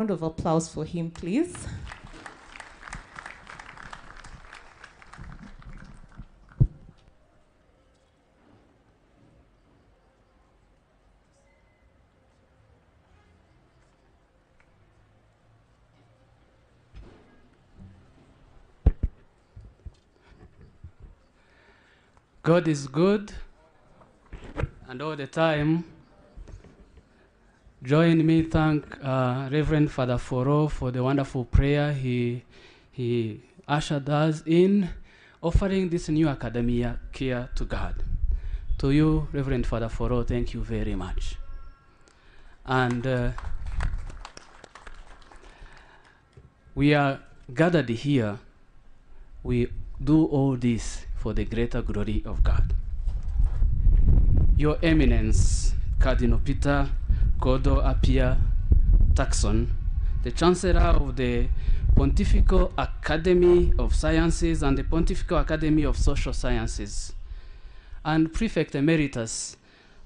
Round of applause for him, please. God is good, and all the time. Join me thank Reverend Father Foro for the wonderful prayer he ushered us in, offering this new academia care to God. To you, Reverend Father Foro, thank you very much. And we are gathered here. We do all this for the greater glory of God. Your Eminence, Cardinal Peter Kodo Apia Taxon, the Chancellor of the Pontifical Academy of Sciences and the Pontifical Academy of Social Sciences, and Prefect Emeritus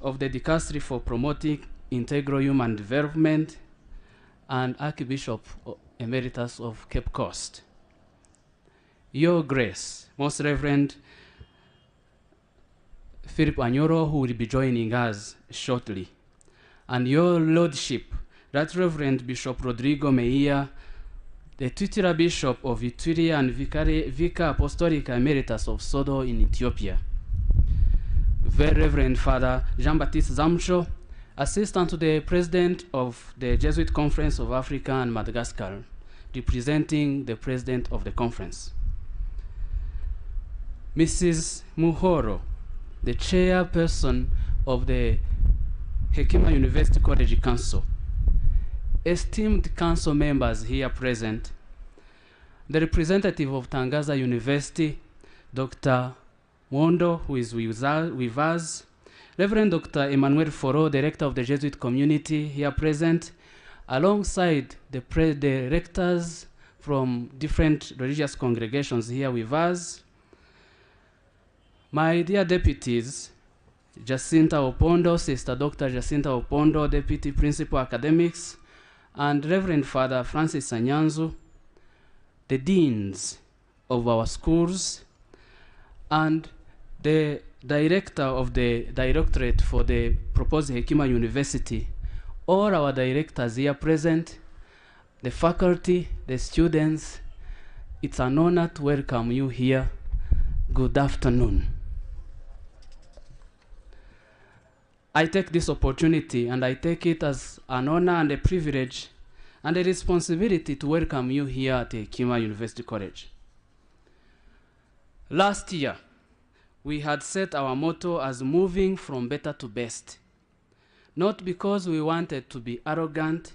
of the Dicastery for Promoting Integral Human Development, and Archbishop Emeritus of Cape Coast. Your Grace, Most Reverend Philip Anyoro, who will be joining us shortly, and Your Lordship, Right Reverend Bishop Rodrigo Meia, the titular Bishop of Ituri and Vicar Apostolic Emeritus of Sodo in Ethiopia. Very Reverend Father Jean-Baptiste Zamcho, Assistant to the President of the Jesuit Conference of Africa and Madagascar, representing the President of the Conference. Mrs. Muhoro, the Chairperson of the Hakima University College Council. Esteemed council members here present, the representative of Tangaza University, Dr. Mondo, who is with us, Reverend Dr. Emmanuel Foro, Director of the Jesuit Community, here present, alongside the rectors from different religious congregations here with us. My dear deputies, Jacinta Opondo, Sister Dr. Jacinta Opondo, Deputy Principal Academics, and Reverend Father Francis Anyanzu, the deans of our schools, and the director of the directorate for the proposed Hakima University, all our directors here present, the faculty, the students. It's an honor to welcome you here. Good afternoon. I take this opportunity and I take it as an honor and a privilege and a responsibility to welcome you here at Hakima University College. Last year, we had set our motto as moving from better to best. Not because we wanted to be arrogant,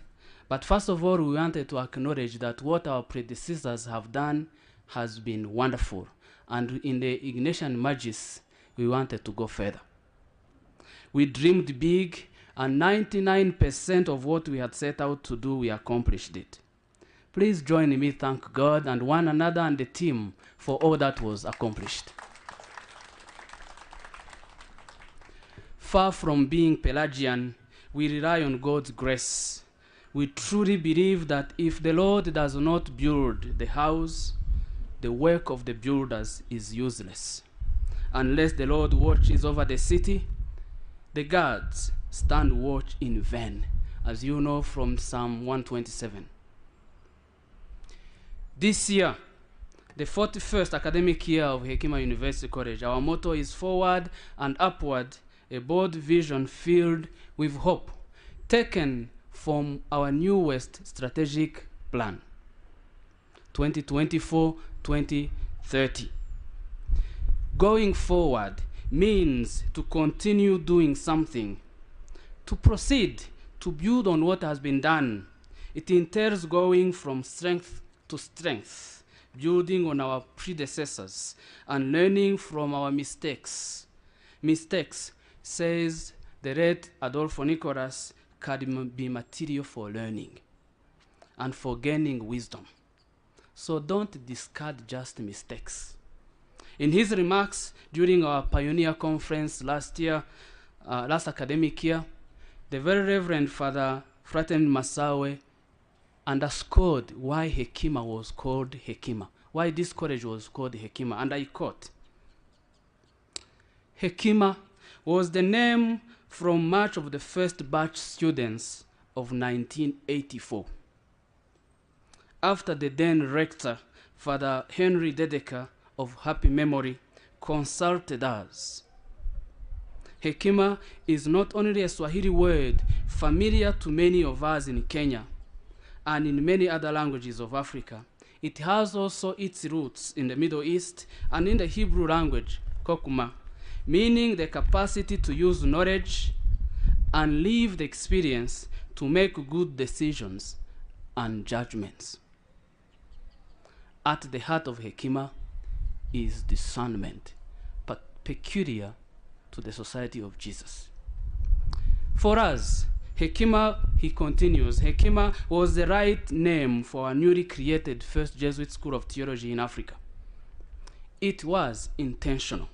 but first of all, we wanted to acknowledge that what our predecessors have done has been wonderful. And in the Ignatian Magis, we wanted to go further. We dreamed big, and 99% of what we had set out to do, we accomplished it. Please join me, thank God and one another and the team for all that was accomplished. Far from being Pelagian, we rely on God's grace. We truly believe that if the Lord does not build the house, the work of the builders is useless. Unless the Lord watches over the city, the guards stand watch in vain, as you know from Psalm 127. This year, the 41st academic year of Hakima University College, our motto is forward and upward, a bold vision filled with hope, taken from our newest strategic plan, 2024-2030. Going forward means to continue doing something, to proceed, to build on what has been done. It entails going from strength to strength, building on our predecessors and learning from our mistakes. Mistakes, says the late Adolfo Nicolas, can be material for learning and for gaining wisdom. So don't discard just mistakes. In his remarks during our Pioneer Conference last academic year, the very Reverend Father Fraten Masawe underscored why Hakima was called Hakima, why this college was called Hakima, and I quote, Hakima was the name from much of the first batch students of 1984. After the then rector, Father Henry Dedeker of happy memory, consulted us. Hakima is not only a Swahili word familiar to many of us in Kenya and in many other languages of Africa, it has also its roots in the Middle East and in the Hebrew language, kokuma, meaning the capacity to use knowledge and live the experience to make good decisions and judgments. At the heart of Hakima is discernment, but peculiar to the Society of Jesus. For us, Hakima, he continues, Hakima was the right name for a newly created first Jesuit school of theology in Africa. It was intentional.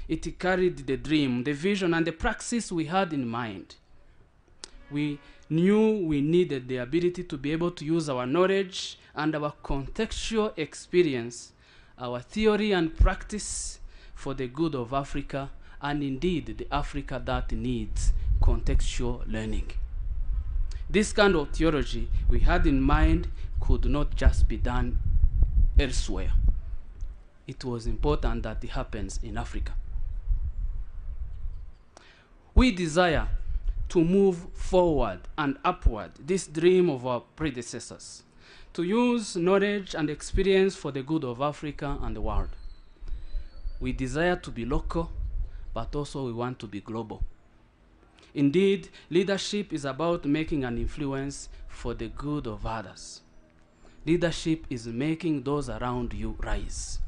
It carried the dream, the vision, and the praxis we had in mind. We knew we needed the ability to be able to use our knowledge and our contextual experience, our theory and practice for the good of Africa, and indeed the Africa that needs contextual learning. This kind of theology we had in mind could not just be done elsewhere. It was important that it happens in Africa. We desire to move forward and upward this dream of our predecessors, to use knowledge and experience for the good of Africa and the world. We desire to be local, but also we want to be global. Indeed, leadership is about making an influence for the good of others. Leadership is making those around you rise.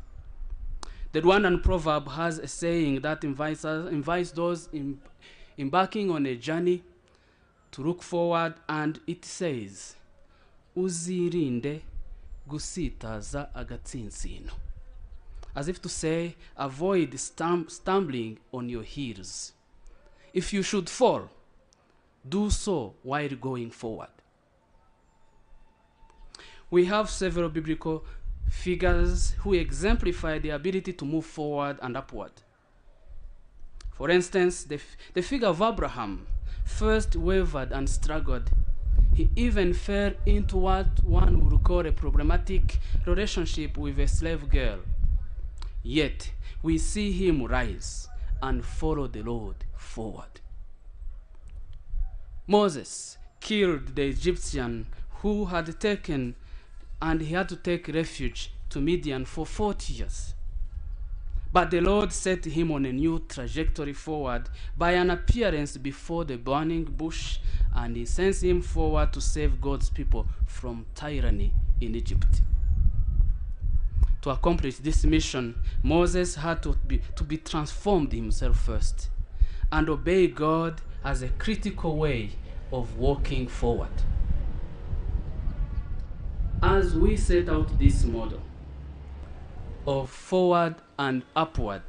The Rwandan proverb has a saying that invites those embarking on a journey to look forward, and it says, uzirinde gusitaza agatsinsino. As if to say, avoid stumbling on your heels. If you should fall, do so while going forward. We have several biblical figures who exemplify the ability to move forward and upward. For instance, the figure of Abraham first wavered and struggled. He even fell into what one would call a problematic relationship with a slave girl. Yet, we see him rise and follow the Lord forward. Moses killed the Egyptian who had taken, and he had to take refuge to Midian for 40 years. But the Lord set him on a new trajectory forward by an appearance before the burning bush, and he sends him forward to save God's people from tyranny in Egypt. To accomplish this mission, Moses had to be transformed himself first and obey God as a critical way of walking forward. As we set out this model of forward and upward,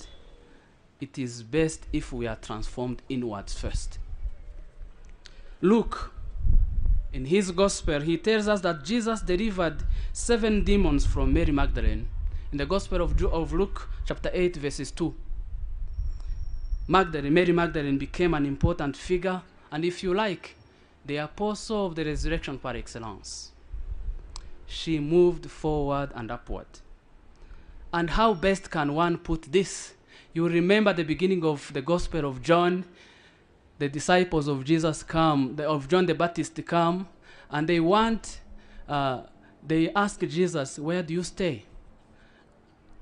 it is best if we are transformed inwards first. Luke, in his gospel, he tells us that Jesus delivered 7 demons from Mary Magdalene. In the Gospel of Luke, chapter 8, verses 2. Mary Magdalene became an important figure, and if you like, the apostle of the resurrection par excellence. She moved forward and upward. And how best can one put this? You remember the beginning of the Gospel of John. The disciples of Jesus of John the Baptist come, and they ask Jesus, where do you stay?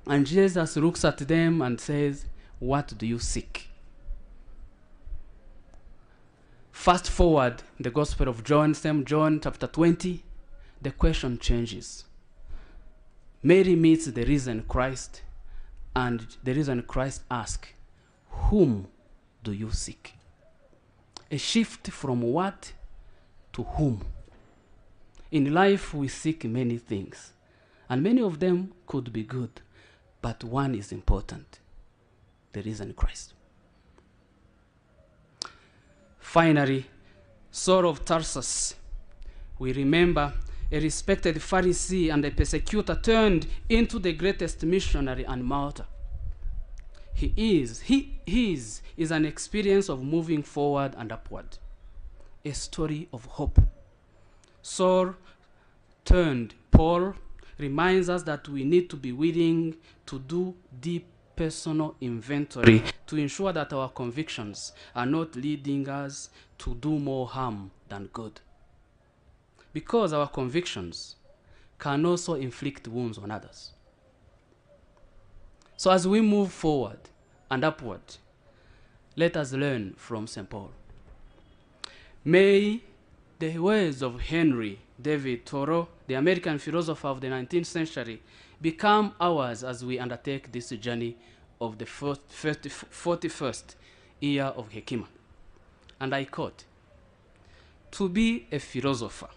And Jesus looks at them and says, what do you seek? Fast forward the Gospel of John, same John chapter 20, the question changes. Mary meets the risen Christ, and the risen Christ asks, whom do you seek? A shift from what to whom. In life we seek many things, and many of them could be good, but one is important, the risen Christ. Finally, Saul of Tarsus. We remember a respected Pharisee and a persecutor, turned into the greatest missionary and martyr. His is an experience of moving forward and upward, a story of hope. Saul turned Paul reminds us that we need to be willing to do deep personal inventory to ensure that our convictions are not leading us to do more harm than good. Because our convictions can also inflict wounds on others. So as we move forward and upward, let us learn from St. Paul. May the words of Henry David Thoreau, the American philosopher of the 19th century, become ours as we undertake this journey of the 41st year of Hakima. And I quote, "To be a philosopher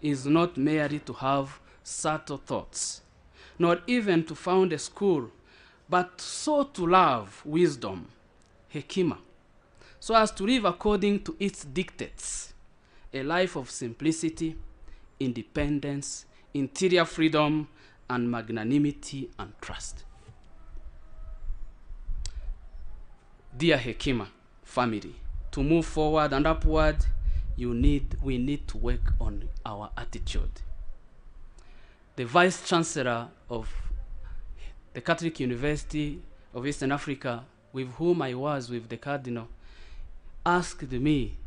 is not merely to have subtle thoughts, nor even to found a school, but so to love wisdom, Hakima, so as to live according to its dictates, a life of simplicity, independence, interior freedom, and magnanimity and trust." Dear Hakima family, to move forward and upward, we need to work on our attitude. The Vice Chancellor of the Catholic University of Eastern Africa, with whom I was with the Cardinal, asked me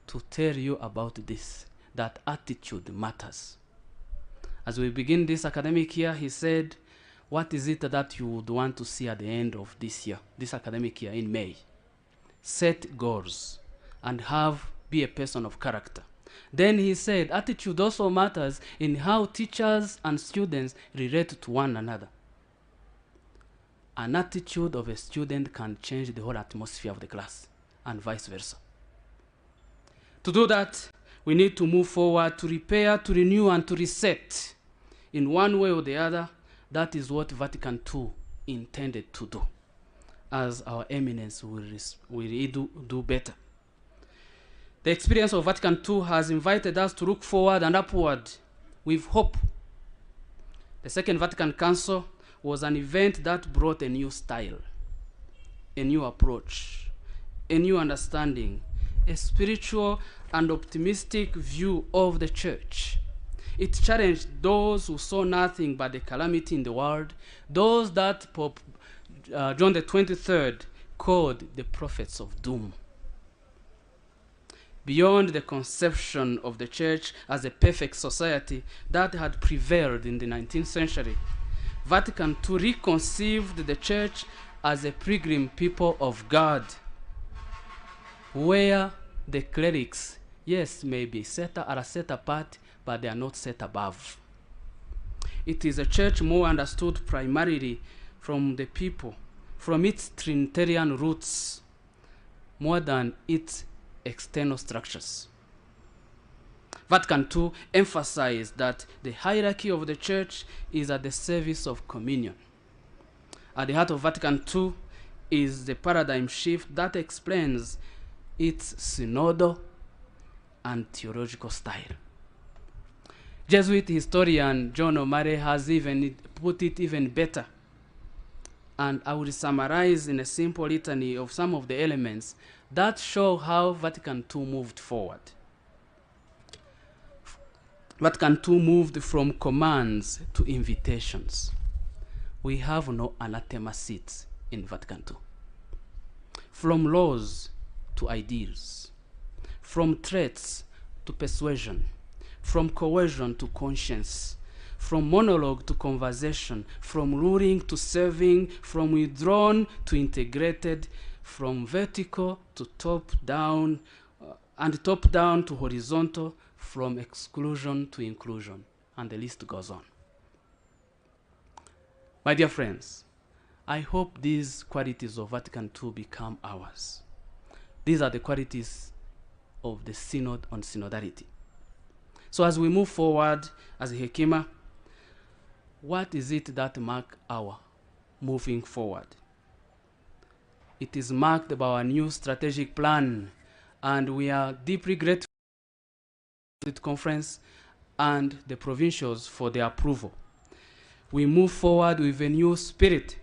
to tell you about this, that attitude matters. As we begin this academic year, he said, "What is it that you would want to see at the end of this year, this academic year in May? Set goals and be a person of character." Then he said, attitude also matters in how teachers and students relate to one another. An attitude of a student can change the whole atmosphere of the class, and vice versa. To do that, we need to move forward, to repair, to renew, and to reset. In one way or the other, that is what Vatican II intended to do, as our eminence will do better. The experience of Vatican II has invited us to look forward and upward with hope. The Second Vatican Council was an event that brought a new style, a new approach, a new understanding, a spiritual and optimistic view of the church. It challenged those who saw nothing but the calamity in the world, those that Pope John the 23rd called the prophets of doom. Beyond the conception of the church as a perfect society that had prevailed in the 19th century, Vatican II reconceived the church as a pilgrim people of God, where the clerics, yes, may be set apart, but they are not set above. It is a church more understood primarily from the people, from its Trinitarian roots, more than its external structures. Vatican II emphasized that the hierarchy of the church is at the service of communion. At the heart of Vatican II is the paradigm shift that explains its synodal and theological style. Jesuit historian John O'Malley has even put it even better, and I will summarize in a simple litany of some of the elements that show how Vatican II moved forward. Vatican II moved from commands to invitations. We have no anathema seats in Vatican II. From laws to ideals, from threats to persuasion, from coercion to conscience, from monologue to conversation, from ruling to serving, from withdrawn to integrated, from vertical to top-down, and top-down to horizontal, from exclusion to inclusion, and the list goes on. My dear friends, I hope these qualities of Vatican II become ours. These are the qualities of the Synod on Synodality. So as we move forward as a Hakima, what is it that marks our moving forward? It is marked by our new strategic plan, and we are deeply grateful to the conference and the provincials for their approval. We move forward with a new spirit,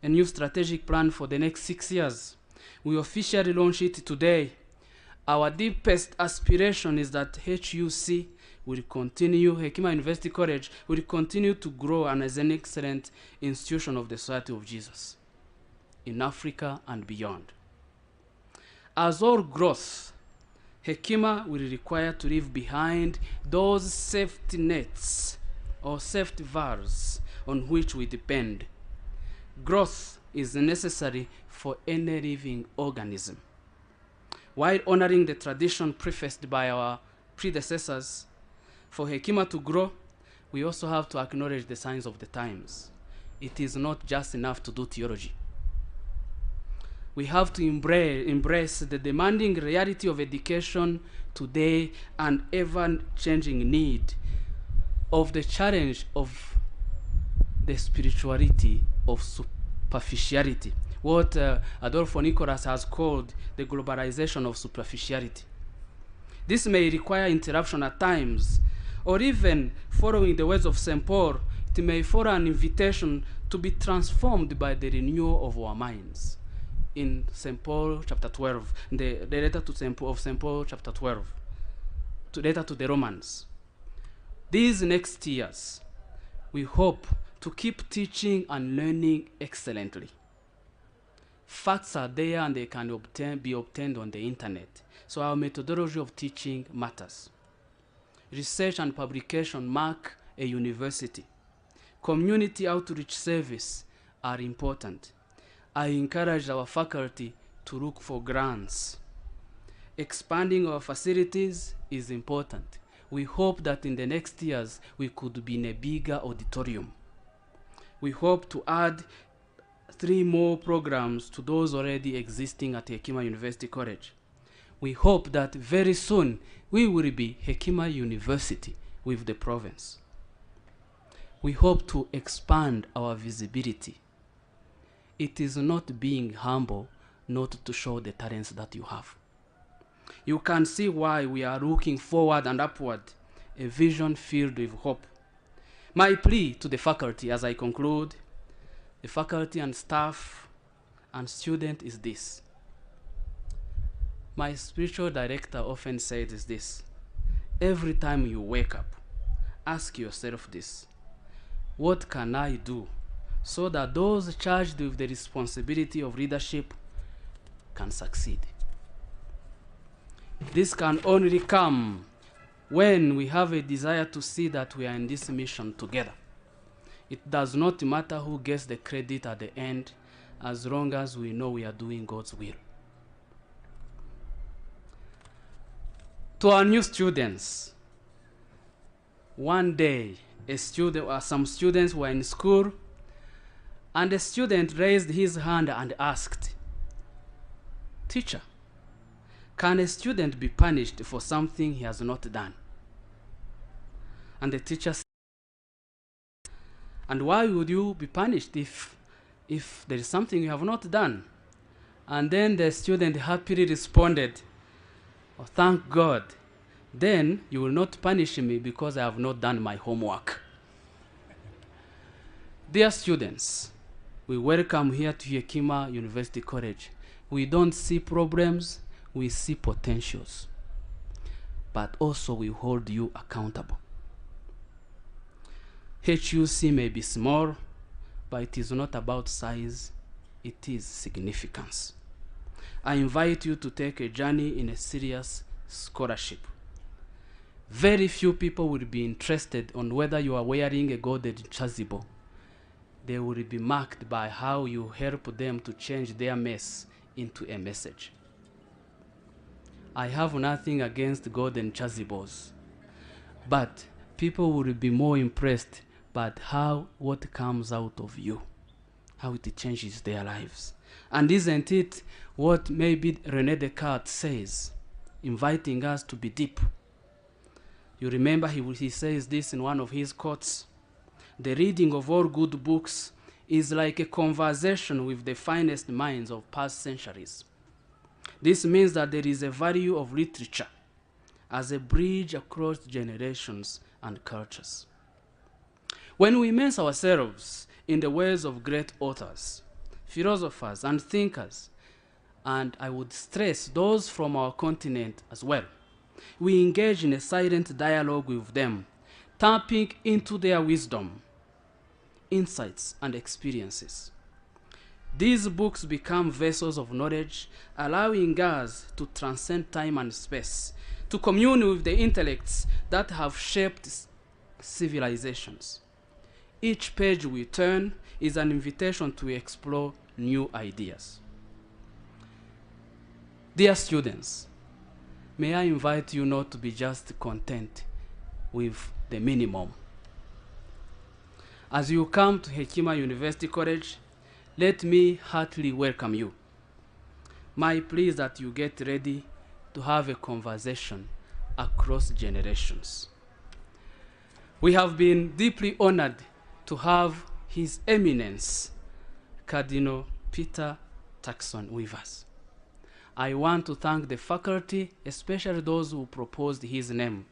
a new strategic plan for the next 6 years. We officially launch it today. Our deepest aspiration is that HUC will continue, Hakima University College will continue to grow and as an excellent institution of the Society of Jesus in Africa and beyond. As all growth, Hakima will require to leave behind those safety nets or safety valves on which we depend. Growth is necessary for any living organism. While honoring the tradition prefaced by our predecessors, for Hakima to grow, we also have to acknowledge the signs of the times. It is not just enough to do theology. We have to embrace the demanding reality of education today and ever-changing need of the challenge of the spirituality of superficiality, what Adolfo Nicolas has called the globalization of superficiality. This may require interruption at times, or even following the words of St. Paul, it may follow an invitation to be transformed by the renewal of our minds. In St. Paul chapter 12, the letter to St. Paul chapter 12, letter to the Romans. These next years, we hope to keep teaching and learning excellently. Facts are there and they can be obtained on the internet, so our methodology of teaching matters. Research and publication mark a university. Community outreach service are important. I encourage our faculty to look for grants. Expanding our facilities is important. We hope that in the next years we could be in a bigger auditorium. We hope to add 3 more programs to those already existing at Hakima University College. We hope that very soon we will be Hakima University with the province. We hope to expand our visibility. It is not being humble not to show the talents that you have. You can see why we are looking forward and upward, a vision filled with hope. My plea to the faculty as I conclude, the faculty and staff and student is this. My spiritual director often says this. Every time you wake up, ask yourself this. What can I do so that those charged with the responsibility of leadership can succeed? This can only come when we have a desire to see that we are in this mission together. It does not matter who gets the credit at the end, as long as we know we are doing God's will. To our new students, one day some students were in school, and a student raised his hand and asked, "Teacher, can a student be punished for something he has not done?" And the teacher said, "And why would you be punished if there is something you have not done?" And then the student happily responded, "Oh, thank God. Then you will not punish me because I have not done my homework." Dear students, we welcome here to Hakima University College. We don't see problems, we see potentials. But also we hold you accountable. HUC may be small, but it is not about size, it is significance. I invite you to take a journey in a serious scholarship. Very few people will be interested on whether you are wearing a golden chasuble. They will be marked by how you help them to change their mess into a message. I have nothing against golden chasubles, but people will be more impressed by what comes out of you, how it changes their lives. And isn't it what maybe René Descartes says, inviting us to be deep? You remember he says this in one of his quotes. The reading of all good books is like a conversation with the finest minds of past centuries. This means that there is a value of literature as a bridge across generations and cultures. When we immerse ourselves in the ways of great authors, philosophers, and thinkers, and I would stress those from our continent as well, we engage in a silent dialogue with them, tapping into their wisdom, insights, and experiences. These books become vessels of knowledge, allowing us to transcend time and space, to commune with the intellects that have shaped civilizations. Each page we turn is an invitation to explore new ideas. Dear students, may I invite you not to be just content with the minimum. As you come to Hakima University College, let me heartily welcome you. My plea is that you get ready to have a conversation across generations. We have been deeply honored to have His Eminence, Cardinal Peter Turkson, with us. I want to thank the faculty, especially those who proposed his name.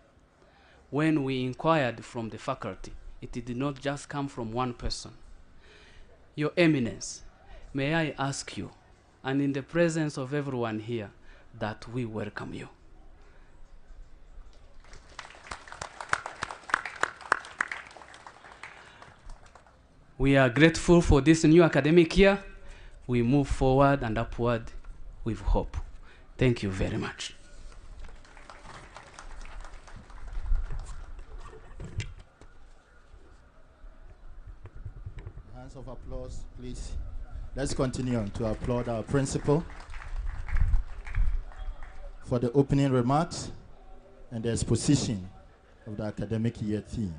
When we inquired from the faculty, it did not just come from one person. Your Eminence, may I ask you, and in the presence of everyone here, that we welcome you. We are grateful for this new academic year. We move forward and upward with hope. Thank you very much. Hands of applause, please. Let's continue to applaud our principal for the opening remarks and the exposition of the academic year theme.